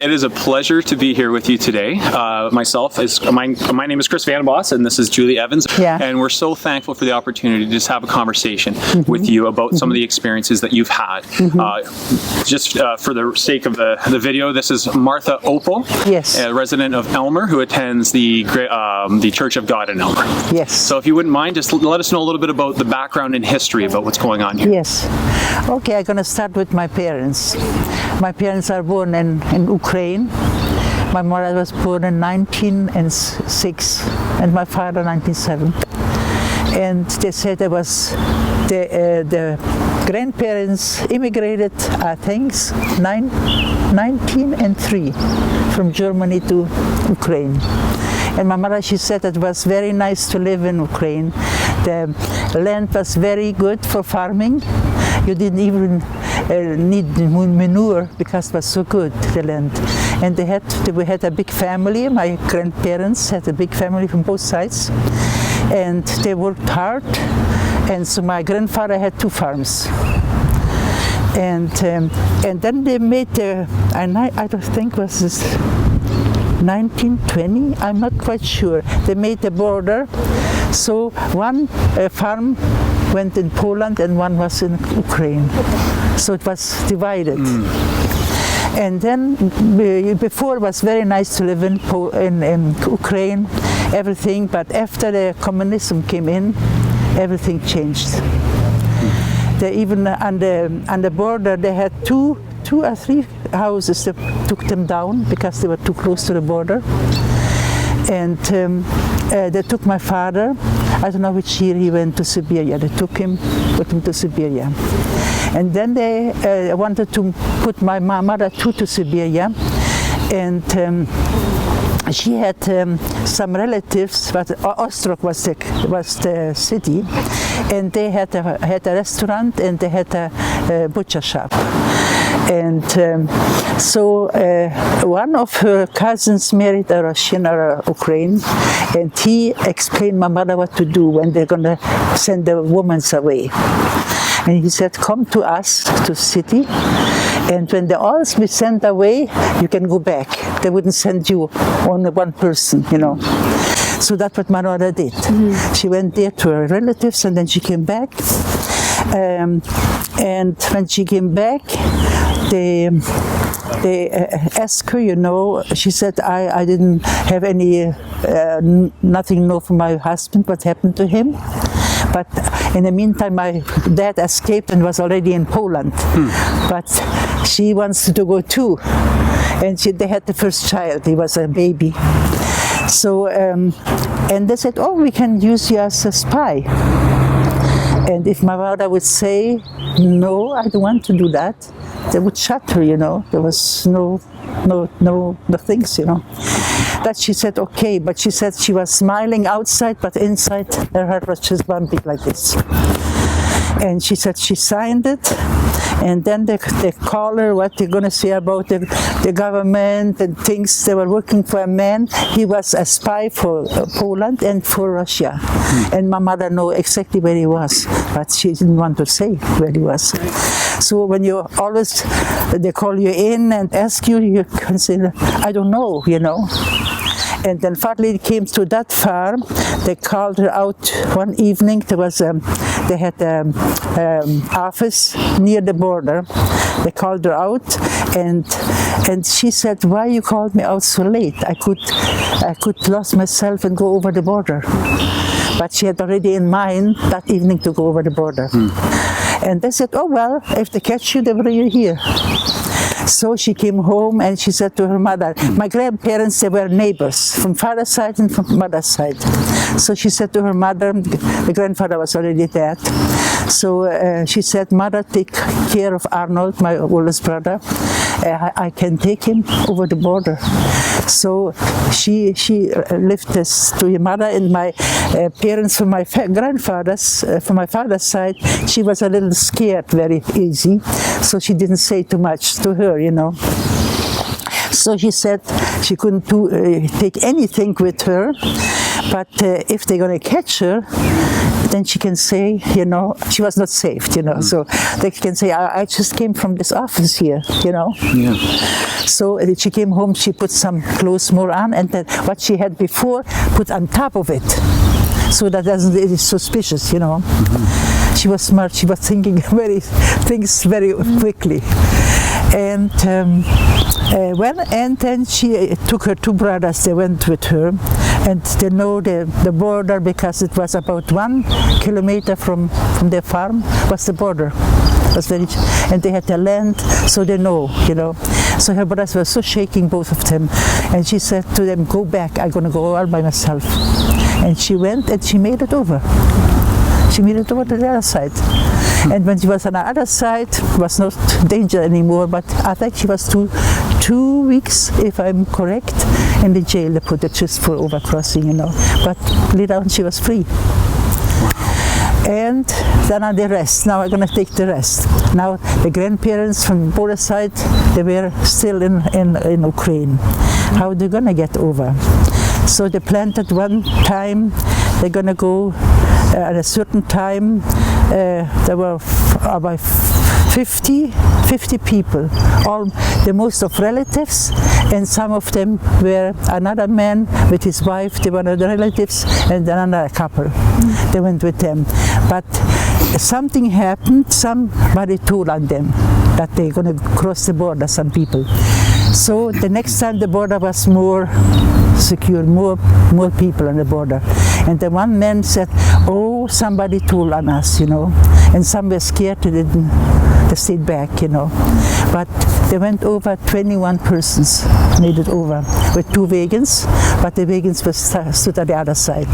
It is a pleasure to be here with you today. My name is Chris VandenBos, and this is Julie Evans. Yeah. And we're so thankful for the opportunity to just have a conversation with you about some of the experiences that you've had. For the sake of the video, this is Martha Oppel, Yes. a resident of Aylmer who attends the Church of God in Aylmer. Yes. So if you wouldn't mind, just let us know a little bit about the background and history about what's going on here. Yes. Okay, I'm going to start with my parents. My parents are born in Ukraine. My mother was born in 1906 and my father 1907. And they said there was the grandparents immigrated, I think, 1903 from Germany to Ukraine. And my mother, she said it was very nice to live in Ukraine. The land was very good for farming. You didn't even need manure because it was so good, the land. And we had a big family. My grandparents had a big family from both sides. And they worked hard. And so my grandfather had 2 farms. And then they made I don't think was this 1920, I'm not quite sure. They made the border, so one farm went in Poland and one was in Ukraine. So it was divided. And then before it was very nice to live in Ukraine, everything, but after the communism came in, everything changed. They even on the border they had two or three houses that took them down because they were too close to the border. And they took my father. I don't know which year he went to Siberia. They put him to Siberia. And then they wanted to put my mother too to Siberia. And she had some relatives, but Ostrog was the city, and they had a restaurant and they had a butcher shop. And so one of her cousins married a Russian or a Ukraine, and he explained my mother what to do when they're going to send the women away. And he said, come to us, to city, and when they all be sent away, you can go back. They wouldn't send you only one person, you know. So that's what my mother did. She went there to her relatives, and then she came back. And when she came back, they asked her, you know, she said, I didn't have nothing know from my husband, what happened to him. But in the meantime, my dad escaped and was already in Poland. But she wants to go too. And they had the first child, he was a baby. So, and they said, oh, we can use you as a spy. And if my mother would say, no, I don't want to do that, they would shut her, you know. There was no things, you know. But she said, okay, but she said she was smiling outside, but inside her heart was just bumping like this. And she said she signed it, and then they call her what they're going to say about the government and things. They were working for a man. He was a spy for Poland and for Russia. And my mother knew exactly where he was, but she didn't want to say where he was. So when they call you in and ask you, you can say, I don't know, you know. And then finally it came to that farm. They called her out one evening. They had an office near the border. They called her out, and she said, "Why you called me out so late? I could lost myself and go over the border." But she had already in mind that evening to go over the border. And they said, "Oh well, if they catch you, they bring you here." So she came home and she said to her mother, my grandparents, they were neighbors from father's side and from mother's side. So she said to her mother, the grandfather was already dead. So she said, Mother, take care of Arnold, my oldest brother. I can take him over the border. So she left this to her mother, and my parents from my from my father's side, she was a little scared very easy. So she didn't say too much to her, you know. So she said she couldn't take anything with her, but if they're going to catch her, then she can say, you know, she was not saved, you know, so they can say, I just came from this office here, you know. Yeah. So she came home, she put some clothes more on, and then what she had before, put on top of it. So that doesn't, it is suspicious, you know. She was smart, she was thinking things very quickly. And and then she took her two brothers, they went with her, and they know the border, because it was about 1 kilometer from their farm was the border. And they had the land, so they know, you know. So her brothers were so shaking, both of them, and she said to them, go back, I'm going to go all by myself. And she went and she made it over. She made it over to the other side. And when she was on the other side, it was not danger anymore, but I think she was two weeks, if I'm correct, in the jail. They put her just for overcrossing, you know. But later on she was free. And then on the rest, now I'm going to take the rest. Now the grandparents from both sides, they were still in Ukraine. How are they going to get over? So they planned at one time, they're going to go at a certain time. There were about 50 people, all the most of relatives, and some of them were another man with his wife, they were other relatives, and another couple. They went with them. But something happened, somebody told on them that they're going to cross the border, some people. So the next time the border was more secure, more people on the border. And the one man said, oh, somebody told on us, you know, and some were scared, they stayed back, you know. But they went over, 21 persons made it over with 2 wagons, but the wagons were stood at the other side.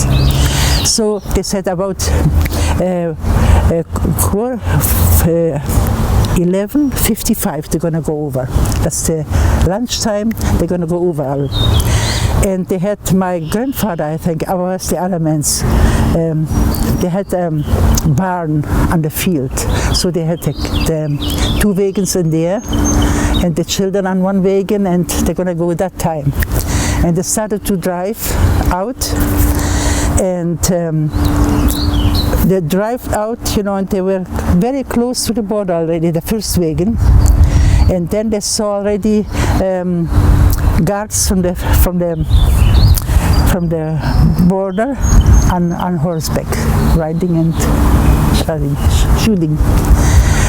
So they said about 11:55 they're going to go over. That's the lunchtime, they're going to go over. And they had my grandfather, I think, I was the other man's, they had a barn on the field. So they had the 2 wagons in there, and the children on 1 wagon, and they're going to go at that time. And they started to drive out, and they drive out, you know, and they were very close to the border already, the first wagon. And then they saw already guards from the border on horseback, riding and shooting.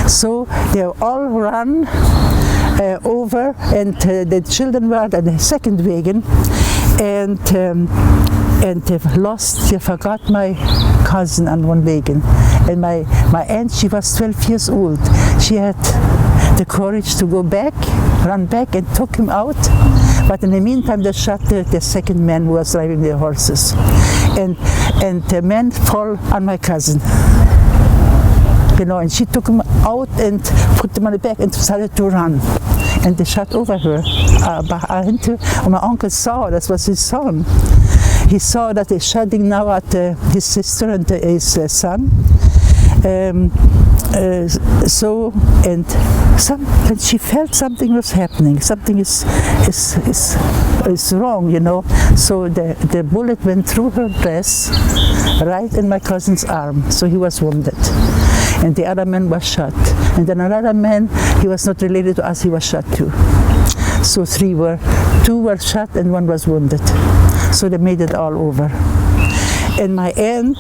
So they all run over, and the children were at the second wagon, and they forgot my cousin on 1 wagon. And my aunt, she was 12 years old. She had the courage to go back, run back, and took him out. But in the meantime, they shot the second man who was driving the horses. And the man fell on my cousin. You know, and she took him out and put him on the back and started to run. And they shot over her. And my uncle saw, that was his son. He saw that they're shooting now at his sister and his son. And she felt something was happening. Something is wrong, you know. So the bullet went through her dress, right in my cousin's arm. So he was wounded. And the other man was shot. And then another man, he was not related to us, he was shot too. So 2 were shot and 1 was wounded. So they made it all over. And my aunt,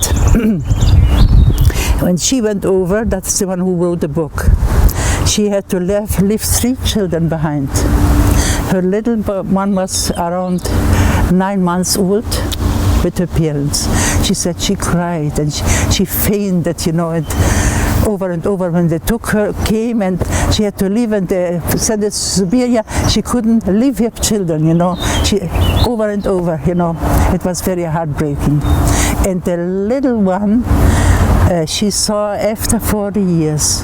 when she went over, that's the one who wrote the book. She had to leave 3 children behind. Her little one was around 9 months old with her parents. She said she cried and she fainted, you know, and over when they took her, came, and she had to leave, and they sent her to Siberia. She couldn't leave her children, you know. She over and over, you know. It was very heartbreaking. And the little one, she saw after 40 years.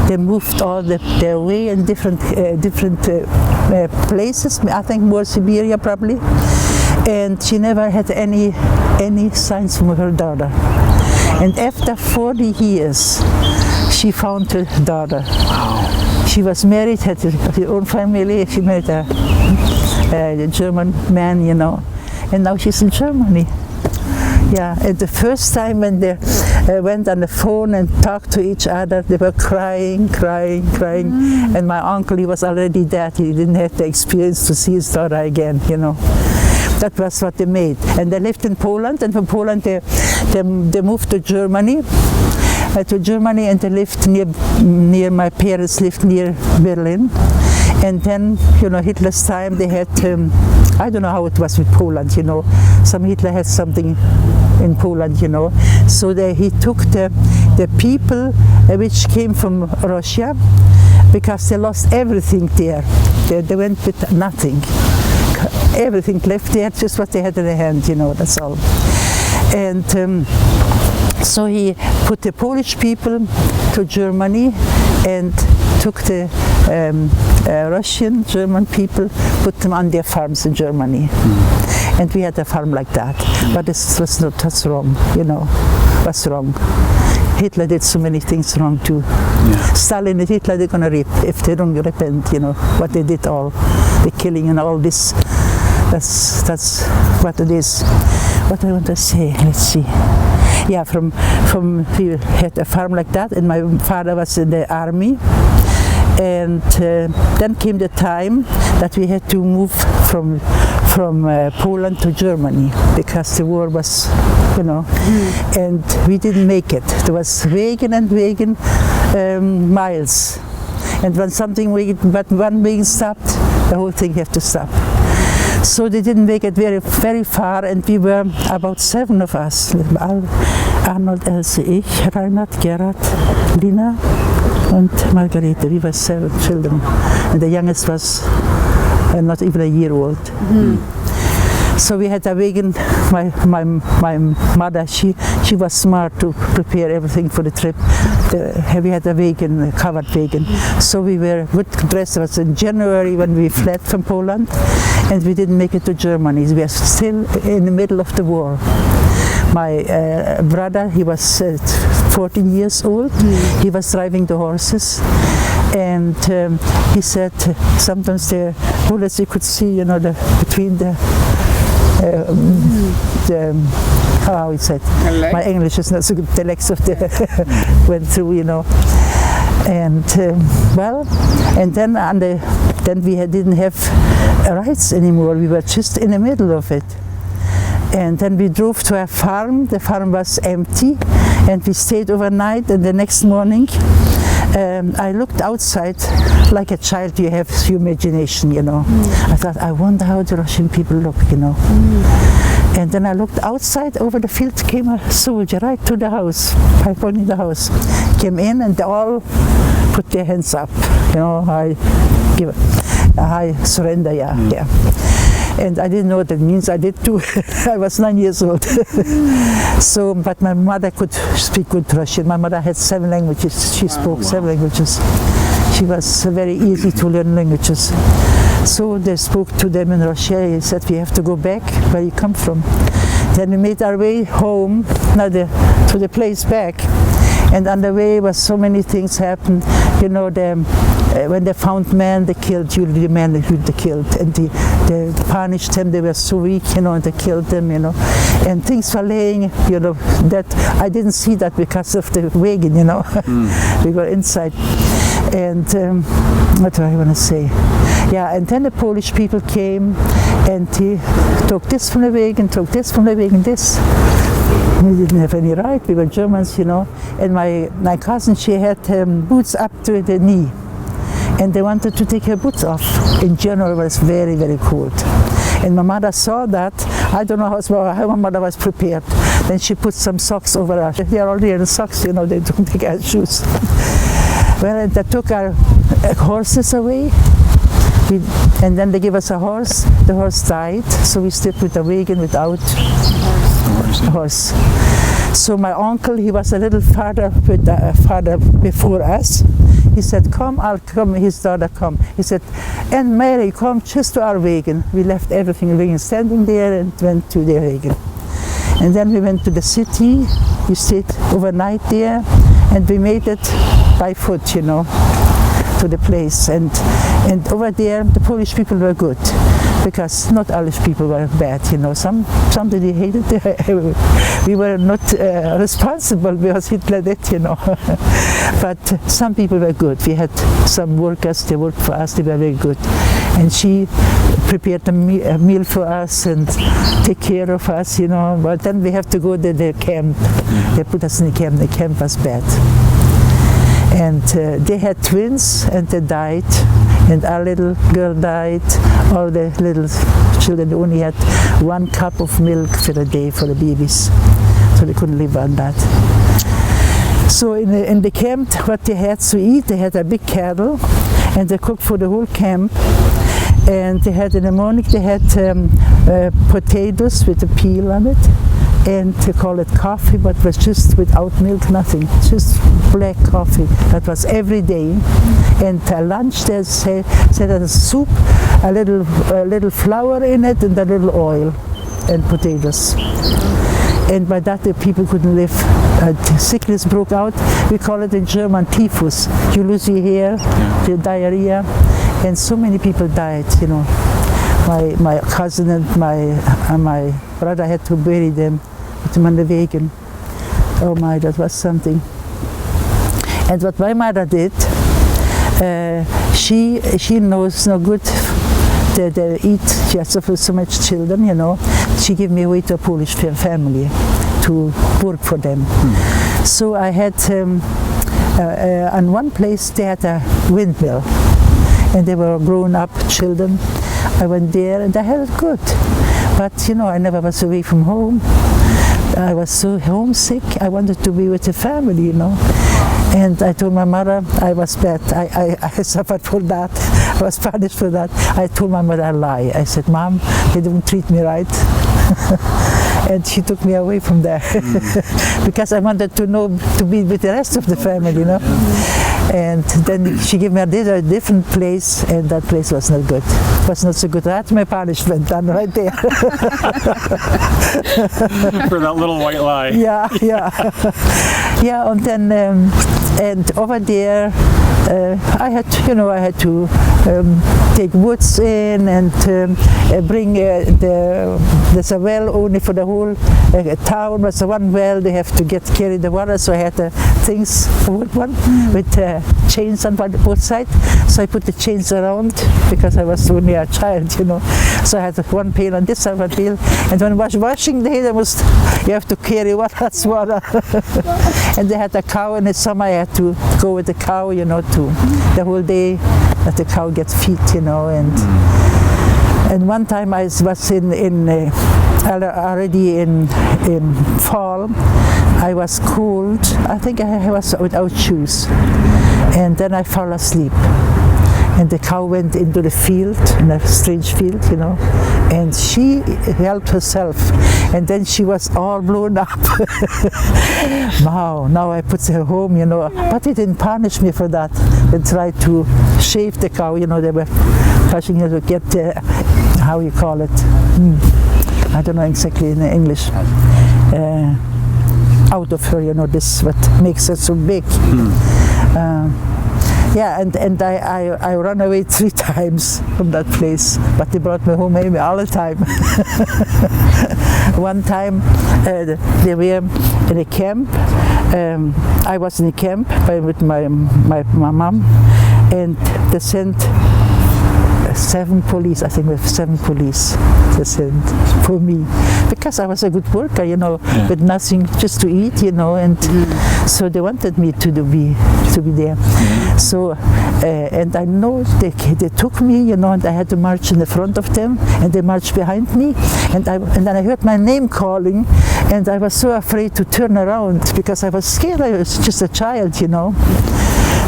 They moved all their way in different places. I think more Siberia probably. And she never had any signs from her daughter. And after 40 years, she found her daughter. Wow. She was married, had her own family. She married a German man, you know. And now she's in Germany. Yeah, and the first time when they went on the phone and talked to each other, they were crying. And my uncle, he was already dead. He didn't have the experience to see his daughter again, you know. That was what they made. And they lived in Poland, and from Poland they moved to Germany. And they lived near my parents lived near Berlin. And then, you know, Hitler's time, they had, I don't know how it was with Poland, you know. Hitler had something in Poland, you know. So he took the people which came from Russia, because they lost everything there. They went with nothing. Everything left there, just what they had in their hand, you know, that's all. And so he put the Polish people to Germany and took the Russian, German people, put them on their farms in Germany. And we had a farm like that. But this was not, that's wrong, you know, what's wrong. Hitler did so many things wrong too. Yeah. Stalin and Hitler, they're gonna reap if they don't repent, you know, what they did all, the killing and all this. That's what it is. What I want to say, let's see. Yeah, from we had a farm like that, and my father was in the army. And then came the time that we had to move from Poland to Germany, because the war was, you know, and we didn't make it. There was wagon and wagon miles, and when one wagon stopped, the whole thing had to stop. So they didn't make it very far, and we were about 7 of us. Arnold, Else, ich, Reinhard, Gerhard, Lina and Margarete. We were 7 children, and the youngest was not even a year old. So we had a wagon. My mother, she was smart to prepare everything for the trip. We had a wagon, a covered wagon. So we were good dressed. It was in January when we fled from Poland, and we didn't make it to Germany. We were still in the middle of the war. My brother, he was 14 years old. He was driving the horses, and he said sometimes the bullets you could see, you know, between the how he said, my English is not so good, the legs of the went through, you know. And well, and then we didn't have rights anymore. We were just in the middle of it. And then we drove to a farm. The farm was empty, and we stayed overnight. And the next morning, I looked outside like a child. You have your imagination, you know. I thought, I wonder how the Russian people look, you know. And then I looked outside. Over the field came a soldier right to the house, in the house. Came in, and they all put their hands up, you know. I surrender, yeah. And I didn't know what that means. I did too. I was 9 years old. So, but my mother could speak good Russian. My mother had 7 languages. She spoke 7 languages. She was very easy to learn languages. So they spoke to them in Russia. He said, we have to go back where you come from. Then we made our way home, to the place back. And on the way was so many things happened. You know, when they found men, they killed usually the men who they killed, and they punished them. They were so weak, you know, and they killed them, you know. And things were laying, you know, that I didn't see that because of the wagon, you know. We were inside. And what do I want to say? Yeah, and then the Polish people came, and he took this from the wagon, took this from the wagon, this. We didn't have any right. We were Germans, you know. And my cousin, she had boots up to the knee, and they wanted to take her boots off. In January, it was very, very cold. And my mother saw that. I don't know how my mother was prepared. Then she put some socks over her. They are already in socks, you know. They don't take our shoes. Well, and they took our horses away. And then they gave us a horse. The horse died, so we stayed with the wagon without a horse. So my uncle, he was a little farther before us. He said, come, I'll come. His daughter, come. He said, and Mary, come just to our wagon. We left everything in the wagon standing there and went to the wagon. And then we went to the city. We stayed overnight there, and we made it by foot, you know, to the place. And And over there, the Polish people were good, because not all people were bad, you know. Somebody hated we were not responsible because Hitler did, you know. But some people were good. We had some workers, they worked for us, they were very good. And she prepared a meal for us and take care of us, you know. But then we have to go to the camp. They put us in the camp. The camp was bad. And they had twins and they died. And our little girl died. All the little children only had 1 cup of milk for a day for the babies. So they couldn't live on that. So in the camp, what they had to eat, they had a big kettle and they cooked for the whole camp. And they had in the morning, they had potatoes with a peel on it. And they call it coffee, but was just without milk, nothing, just black coffee. That was every day. And lunch, they said a soup, a little flour in it, and a little oil, and potatoes. And by that, the people couldn't live. Sickness broke out. We call it in German typhus. You lose your hair, the diarrhea, and so many people died. You know, my cousin and my brother had to bury them. Put them on the wagon. Oh my, that was something. And what my mother did, she knows no good. They eat. She has so much children, you know. She gave me away to a Polish family to work for them. So I had, on one place they had a windmill, and they were grown-up children. I went there and I had it good. But you know, I never was away from home. I was so homesick. I wanted to be with the family, you know. And I told my mother I was bad. I suffered for that. I was punished for that. I told my mother a lie. I said, Mom, they don't treat me right. And she took me away from there because I wanted to be with the rest of the family, you know. And then she gave me a different place, and that place was not good. It was not so good. That's my punishment done right there. For that little white lie. Yeah. Yeah, and then and over there I had to take woods in and bring there's a well only for the whole town. There's one well, they have to carry the water, so I had things, wood one with chains on both sides. So I put the chains around because I was only a child, you know. So I had one pail on this side, one pail, and when I was washing the hair, you have to carry water. And they had a cow in the summer. I had to go with the cow, you know, to the whole day that the cow gets feed, you know. And one time I was already in fall. I was cold. I think I was without shoes, and then I fell asleep. And the cow went into the field, in a strange field, you know, and she helped herself. And then she was all blown up. Wow, now I put her home, you know. But they didn't punish me for that. They tried to shave the cow, you know, they were pushing her to get, how you call it, I don't know exactly in English, out of her, you know, this what makes her so big. Yeah, and I ran away 3 times from that place, but they brought me home all the time. One time they were in a camp. I was in a camp with my mom, and they sent 7 police, I think we have 7 police they sent for me, because I was a good worker, you know, with nothing just to eat, you know, and so they wanted me to be there. So and I know they took me, you know, and I had to march in the front of them, and they marched behind me, and then I heard my name calling, and I was so afraid to turn around because I was scared. I was just a child, you know.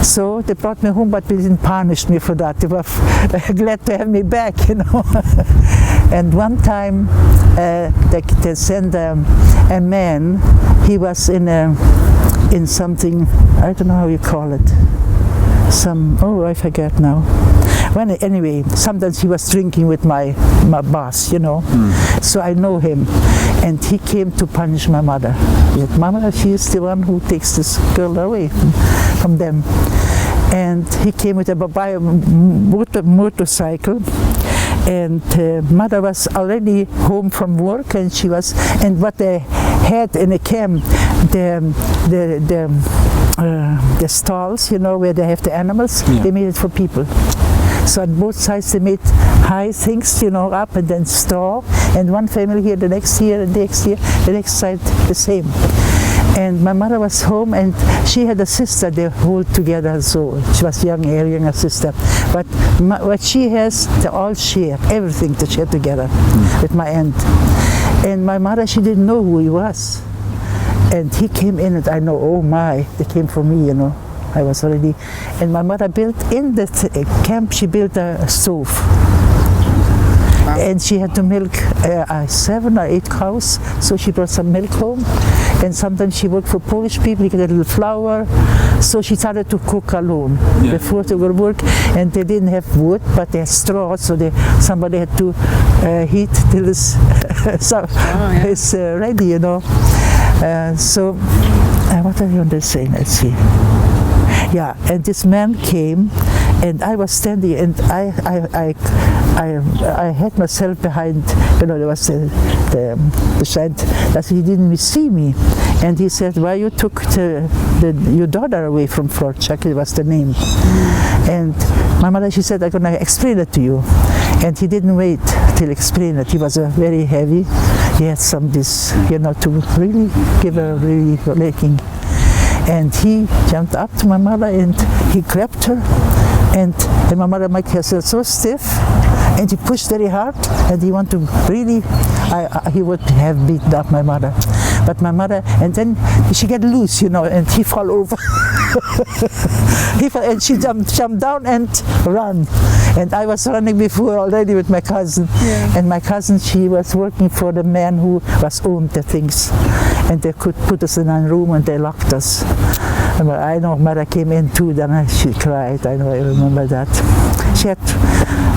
So they brought me home, but they didn't punish me for that. They were glad to have me back, you know. And one time they sent a man. He was in something, I don't know how you call it. I forget now. Well, anyway, sometimes he was drinking with my boss, you know. So I know him, and he came to punish my mother. He said, Mama, she is the one who takes this girl away from them. and he came with a motorcycle. And mother was already home from work, and she was. And what they had in the camp, the stalls, you know, where they have the animals, they made it for people. So on both sides they made high things, you know, up and then stall. And one family here, the next year, and the next year, the next side the same. And my mother was home, and she had a sister. They hold together, so she was younger sister. But what she has, they all share everything to share together with my aunt. And my mother, she didn't know who he was. And he came in, and I know, oh my, they came for me, you know. I was already. And my mother built in the camp. She built a stove. And she had to milk 7 or 8 cows, so she brought some milk home. And sometimes she worked for Polish people, you get a little flour. So she started to cook alone before to go to work. And they didn't have wood, but they had straw, so somebody had to heat till it's ready, you know. So, what are you going to say? Let's see. Yeah, and this man came, and I was standing, and I had myself behind, you know, there was the shed, that he didn't see me. And he said, why you took your daughter away from Fort Chuck? It was the name. And my mother, she said, I'm going to explain it to you. And he didn't wait till explain it. He was very heavy. He had some this, you know, to really give a really licking. And he jumped up to my mother and he grabbed her, and my mother made herself so stiff, and he pushed very hard, and he wanted to really, he would have beaten up my mother. But my mother, and then she got loose, you know, and he fell over. He fell, and she jumped down and ran. And I was running before already with my cousin. And my cousin, she was working for the man who was owned the things. And they could put us in a room, and they locked us. And I know Mother came in too, then she cried. I remember that.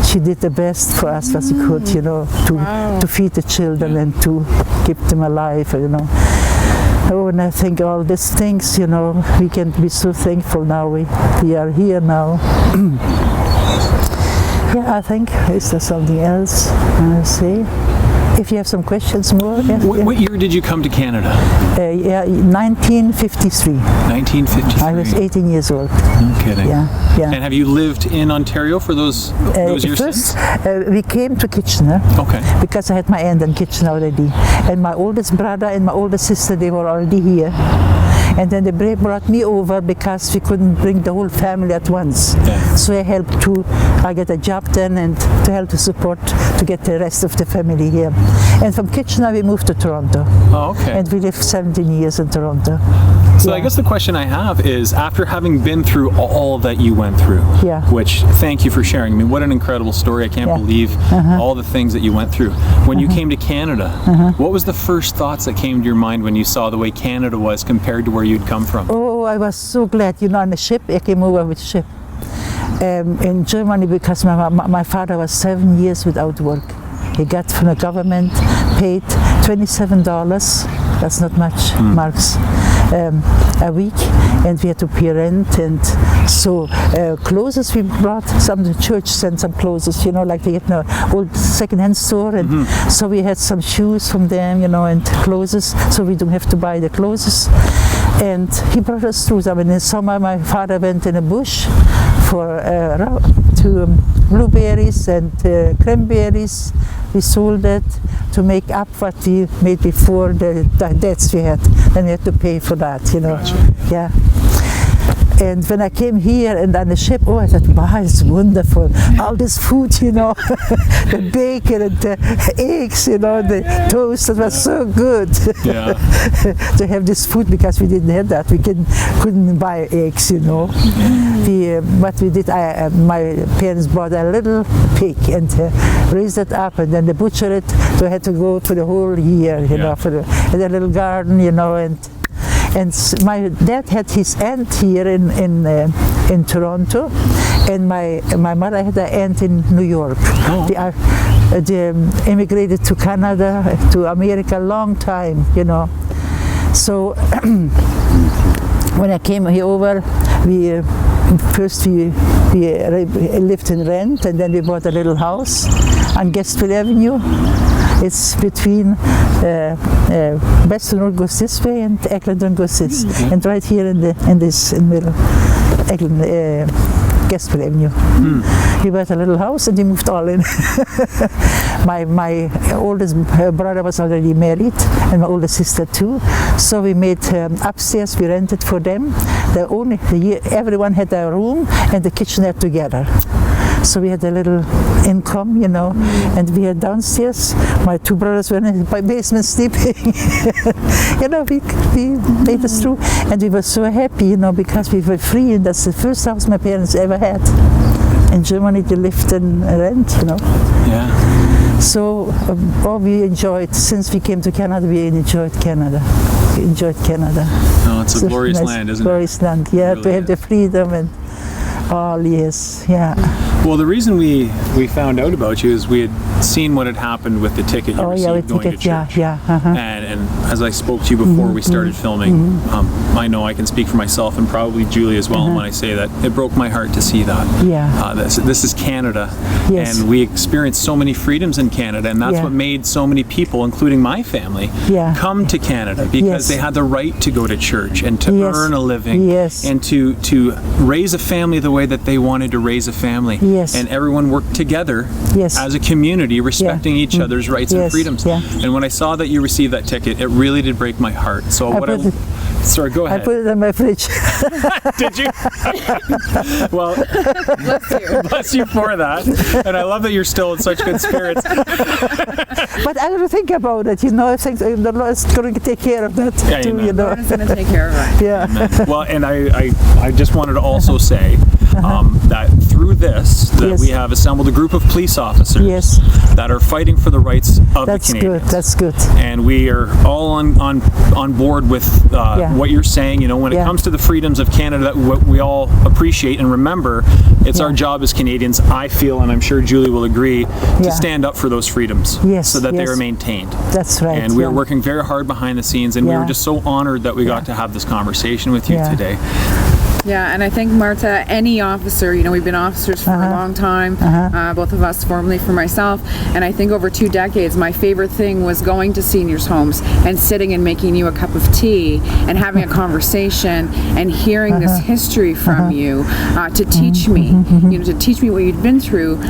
She did the best for us as she could, you know, to feed the children and to keep them alive, you know. Oh, and I think all these things, you know, we can be so thankful now. We are here now. Yeah, I think, is there something else I say? If you have some questions more. What year did you come to Canada? 1953. 1953. I was 18 years old. No kidding. Yeah. And have you lived in Ontario for those years first, since? We came to Kitchener. Okay. Because I had my aunt in Kitchener already. And my oldest brother and my oldest sister, they were already here. And then they brought me over because we couldn't bring the whole family at once. So I helped I get a job then, and to help to support, to get the rest of the family here. And from Kitchener we moved to Toronto. Oh, okay. And we lived 17 years in Toronto. So I guess the question I have is, after having been through all that you went through, which thank you for sharing. I mean, what an incredible story. I can't believe all the things that you went through. When you came to Canada, what was the first thoughts that came to your mind when you saw the way Canada was compared to where you'd come from? Oh, I was so glad, you know, on the ship. I came over with ship in Germany because my father was 7 years without work. He got from the government, paid $27, that's not much, marks, a week, and we had to pay rent. And so clothes we brought, the church sent some clothes, you know, like they get an old second-hand store, and so we had some shoes from them, you know, and clothes, so we don't have to buy the clothes. And he brought us through them. And in summer my father went in a bush to blueberries and cranberries. We sold it to make up what we made before the debts we had. Then we had to pay for that, you know. Gotcha. Yeah. And when I came here and on the ship, oh, I thought, wow, it's wonderful. All this food, you know, the bacon and the eggs, you know, the toast, it was so good to have this food, because we didn't have that. We couldn't buy eggs, you know. What we did, my parents bought a little pig and raised it up, and then they butchered it. So I had to go for the whole year, you know, for the little garden, you know, and my dad had his aunt here in Toronto, and my mother had an aunt in New York. Oh. They immigrated to Canada, to America, a long time, you know. So when I came here over, first we lived in rent, and then we bought a little house on Gaspel Avenue. It's between Western Road goes this way and Eglinton goes this, and right here in this middle, Gaspel Avenue. We bought a little house and we moved all in. my oldest brother was already married, and my older sister too. So we made upstairs. We rented for them. Everyone had their room and the kitchenette together. So we had a little income, and we had downstairs. My two brothers were in my basement sleeping. We made it through, and we were so happy, because we were free, and that's the first house my parents ever had. In Germany, they lived in rent, Yeah. So we enjoyed, since we came to Canada, we enjoyed Canada. We enjoyed Canada. Oh, it's a glorious land, isn't it? Glorious land, yeah, really to have the freedom and all, yes, yeah. Well, the reason we found out about you is we had seen what had happened with the ticket you received going to church. And as I spoke to you before we started filming, I know I can speak for myself and probably Julie as well when I say that it broke my heart to see that. Yeah. This is Canada, yes. And we experienced so many freedoms in Canada, and that's what made so many people, including my family, come to Canada because they had the right to go to church and to earn a living and to raise a family the way that they wanted to raise a family. Yes. And everyone worked together as a community, respecting each other's rights and freedoms. Yeah. And when I saw that you received that ticket, it really did break my heart. So sorry, go ahead. I put it in my fridge. Did you? Well, bless you for that. And I love that you're still in such good spirits. But I don't think about it, I think the Lord is going to take care of that too, The Lord is going to take care of it. Yeah. Amen. Well, and I just wanted to also say that through this, that we have assembled a group of police officers that are fighting for the rights of the Canadians. That's good. And we are all on board with what you're saying. When it comes to the freedoms of Canada, what we all appreciate and remember, it's our job as Canadians, I feel, and I'm sure Julie will agree, to stand up for those freedoms so that they are maintained. That's right. And we are working very hard behind the scenes, and we were just so honored that we got to have this conversation with you today. Yeah, and I think, Martha, any officer, we've been officers for a long time, both of us, formerly for myself, and I think over 2 decades, my favorite thing was going to seniors' homes and sitting and making you a cup of tea and having a conversation and hearing this history from you to teach me, to teach me what you'd been through,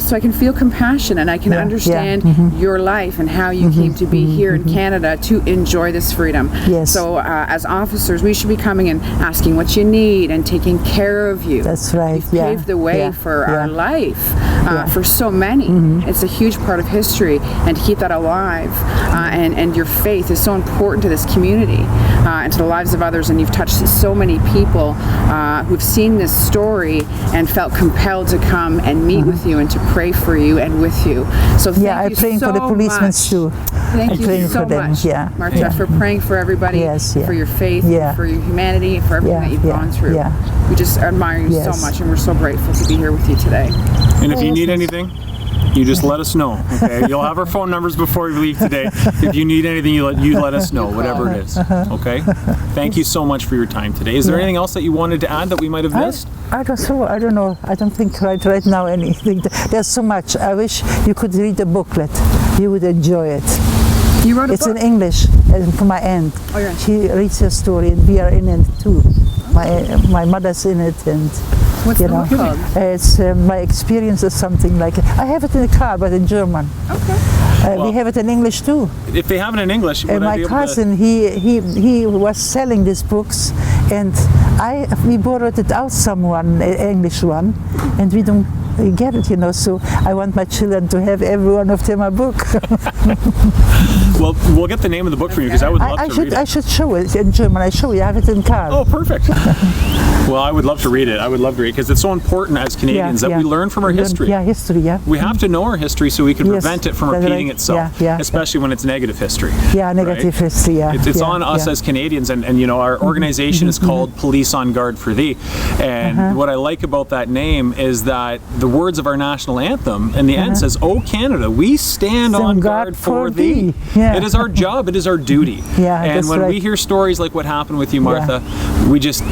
so I can feel compassion and I can understand your life and how you came to be here in Canada to enjoy this freedom. Yes. So as officers, we should be coming and asking what you need and taking care of you. That's right. You've paved the way for our life, for so many. It's a huge part of history, and to keep that alive, and your faith is so important to this community and to the lives of others, and you've touched so many people who've seen this story and felt compelled to come and meet with you and to pray for you and with you. So thank you I'm praying so for the policemen too. Thank you so much, Martha, for praying for everybody, for your faith, for your humanity, for everything that you've gone through. We just admire you so much, and we're so grateful to be here with you today. And if you need anything, you just let us know, okay? You'll have our phone numbers before we leave today. If you need anything, you let us know, whatever it is, okay? Thank you so much for your time today. Is there anything else that you wanted to add that we might have missed? I don't know. I don't think right now anything. There's so much. I wish you could read the booklet. You would enjoy it. You wrote a book? It's in English, for my aunt. Oh, yeah. She reads her story, and we are in it too. My mother's in it, and what's the book called? It's my experience or something like it. I have it in the car, but in German. Okay. We have it in English too. If they have it in English, would I my be able cousin, he was selling these books, and we borrowed it out someone, an English one, and we don't get it, so I want my children to have every one of them a book. Well, we'll get the name of the book for you, because I would love to read it. I should show it in German. I show you. I have it in car. Oh, perfect. Well, I would love to read it. I would love to read it, because it's so important as Canadians that we learn from our history. Yeah, history, We have to know our history so we can prevent it from repeating itself, especially when it's negative history. Yeah, negative history, It's on us as Canadians, and our organization is called Police on Guard for Thee. And what I like about that name is that the the words of our national anthem, and the end says, "O Canada, we stand on guard for thee." Yeah. It is our job, it is our duty. Yeah, and that's when right. we hear stories like what happened with you, Martha, we just,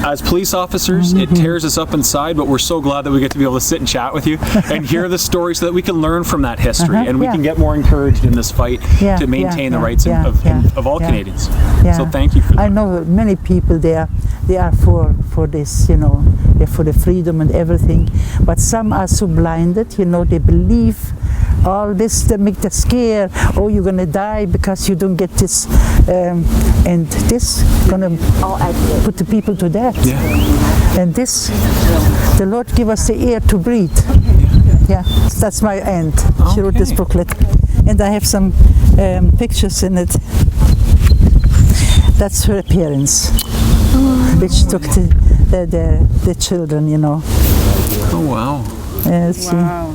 as police officers, it tears us up inside, but we're so glad that we get to be able to sit and chat with you and hear the story so that we can learn from that history and we can get more encouraged in this fight to maintain the rights of all Canadians. Yeah. So thank you for that. I know many people they are for this, you know, they're for the freedom and everything, but some are so blinded, you know, they believe all this, they make the scare, oh, you're gonna die because you don't get this, and this gonna put the people to death. Yeah. And this, the Lord give us the air to breathe. Yeah, that's my aunt. She wrote this booklet, and I have some pictures in it. That's her parents, which took the children, you know. Oh wow. Wow.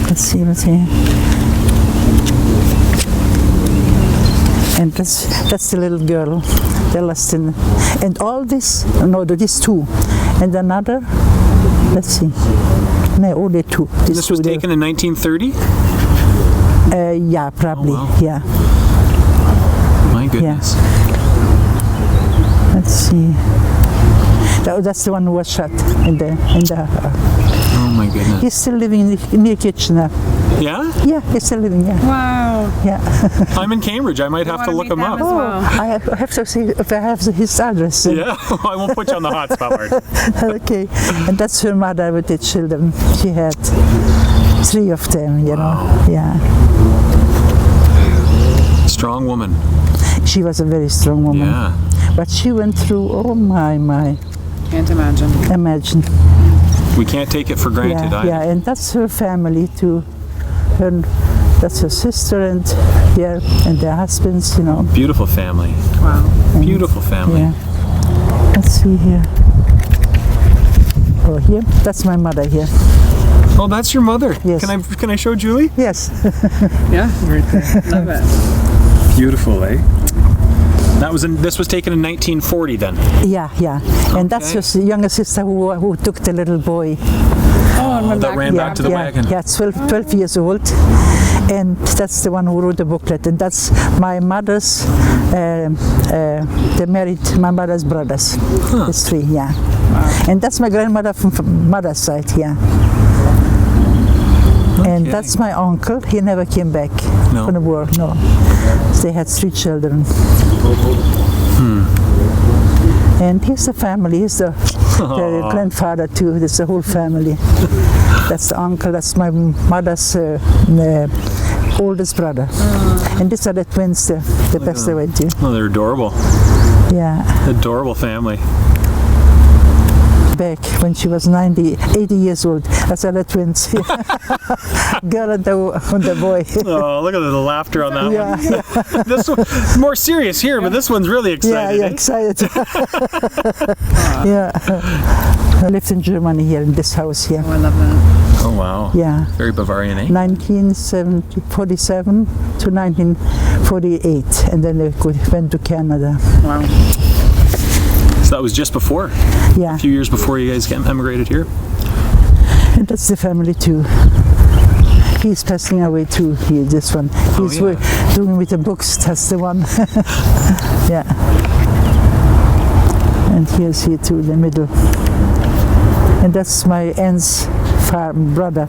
Let's see. And that's the little girl, the last in, and all this, no, these two, and another, let's see, no, only two. This was taken in 1930? Yeah, probably, yeah. My goodness. Yeah. Let's see. That's the one who was shot in the. Oh my goodness. He's still living near Kitchener. Yeah? Yeah, he's still living. Yeah. Wow. Yeah. I'm in Cambridge. I might have to look him up. I have to see if I have his address. Yeah, I won't put you on the hot spot, Martha. Okay, and that's her mother with the children. She had 3 of them, you know. Yeah. Strong woman. She was a very strong woman. Yeah. But she went through, oh my. Can't imagine. Imagine. We can't take it for granted either. Yeah, and that's her family too. That's her sister and their husbands, you know. Beautiful family. Wow. Beautiful family. Yeah. Let's see here. Oh, here. That's my mother here. Oh, that's your mother. Yes. Can I show Julie? Yes. Yeah, right there. Love it. Beautiful, eh? This was taken in 1940 then. Yeah. And that's just the younger sister who took the little boy. That ran back to the wagon. Yeah, 12 years old. And that's the one who wrote the booklet. And that's my mother's, they married my mother's brothers. There's 3, yeah. Wow. And that's my grandmother from mother's side, yeah. And that's my uncle. He never came back from the war, no. They had 3 children. And here's the family. Here's the grandfather too. There's the whole family. That's the uncle. That's my mother's oldest brother. And these are the twins. The best they went to. Oh, they're adorable. Yeah. Adorable family. Back when she was 80 years old. That's the twins. Girl and the boy. Oh, look at the laughter on that one. Yeah. This one's more serious here, but this one's really excited. Yeah, excited. Yeah. I lived in Germany here in this house here. Oh, I love that. Oh, wow. Yeah. Very Bavarian, eh? 1947 to 1948, and then they went to Canada. Wow. So that was just before? Yeah. A few years before you guys emigrated here? And that's the family too. He's passing away too, this one. He's doing with the books, that's the one. Yeah. And here's here too, the middle. And that's my aunt's brother.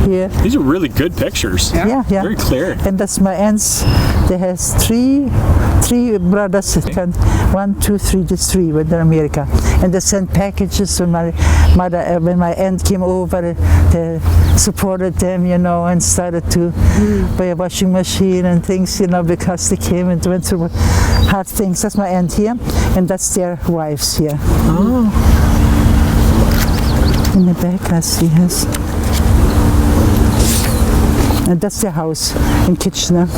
Here. These are really good pictures. Yeah. Very clear. And that's my aunt's. They has three brothers. 1, 2, 3. There's 3 when they're in America. And they sent packages when my mother, when my aunt came over, they supported them, you know, and started to buy a washing machine and things, you know, because they came and went through hard things. That's my aunt here, and that's their wives here. Oh. In the back, I see his. And that's their house in Kitchener.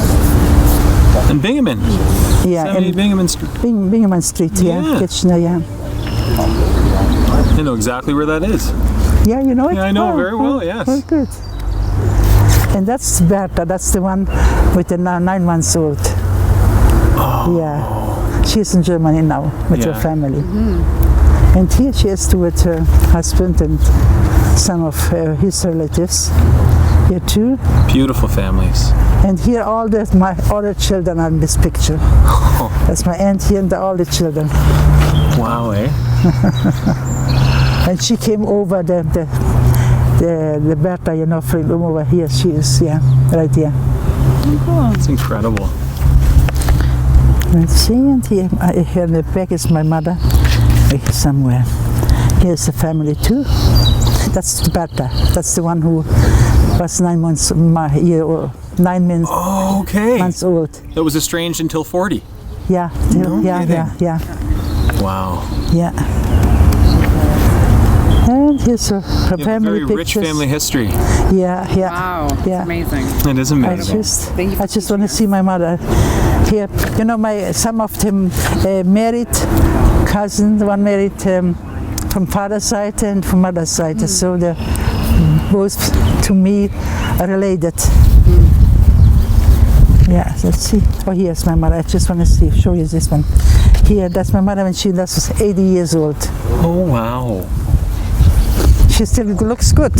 And Bingaman. Yeah, 78 Bingaman Street. Bingaman Street, yeah, Kitchener, yeah. I know exactly where that is. Yeah, you know it? Yeah, I know very well, yes. Oh, good. And that's Berta, that's the one with the 9 months old. Oh. Yeah. She's in Germany now with her family. And here she is with her husband and some of his relatives. Here too. Beautiful families. And here all the children are in this picture. That's my aunt here and all the children. Wow, eh? And she came over the Bertha, you know, from over here. She is, right here. Cool. It's incredible. Let's see, and here in the back is my mother, somewhere. Here's the family too. That's Bertha. That's the one who was 9 months, Oh, okay. months old. That was estranged until 40. Yeah, yeah. Wow. Yeah. And here's her You have a family very rich pictures. family history. Yeah. Wow, it's Yeah. amazing. It is amazing. Thank you for I just teaching want to us. see my mother here. You know, some of them married cousins. One married from father's side and from mother's side. So they're both to me related. Yeah, let's see. Oh, here's my mother. I just want to show you this one. Here, that's my mother when she was 80 years old. Oh, wow. She still looks good.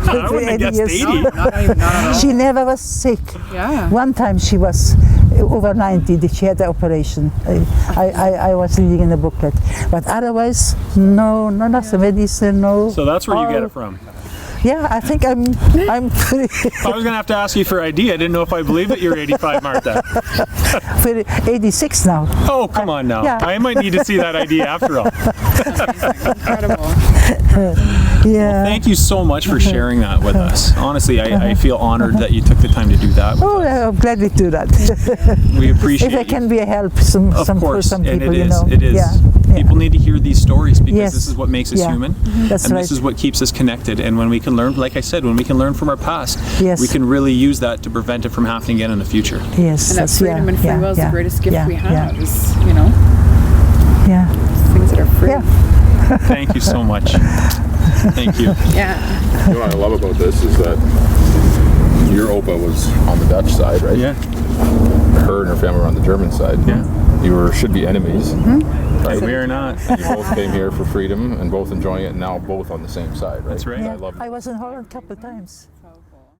I wouldn't have guessed 80. Not at all. She never was sick. Yeah. One time she was over 90. She had the operation. I was reading in the booklet. But otherwise, no, nothing. Medicine, no. So that's where you get it from. Yeah, I think I'm pretty, I was going to have to ask you for ID. I didn't know if I believed that you're 85, Martha. pretty 86 now. Oh, come on now. Yeah. I might need to see that ID after all. Incredible. Yeah. Thank you so much for sharing that with us. Honestly, I feel honored that you took the time to do that. with Oh, us. I'm glad to do that. We appreciate If I it. can be a help for some Of some and people, it you is. know. It is. Yeah. People need to hear these stories because Yes. this is what makes us Yeah. human. That's and right. this is what keeps us connected. And when we can learn, like I said, when we can learn from our past, Yes. we can really use that to prevent it from happening again in the future. Yes. And that freedom and free will is the greatest gift we have. Is, you know, Yeah. things that are free. Yeah. Thank you so much. Thank you. Yeah. You know what I love about this is that your Opa was on the Dutch side, right? Yeah. Her and her family were on the German side. Yeah. You should be enemies. Right? We are not. And you both came here for freedom and both enjoying it, and now both on the same side, right? That's right. I love I was in Holland a couple of times.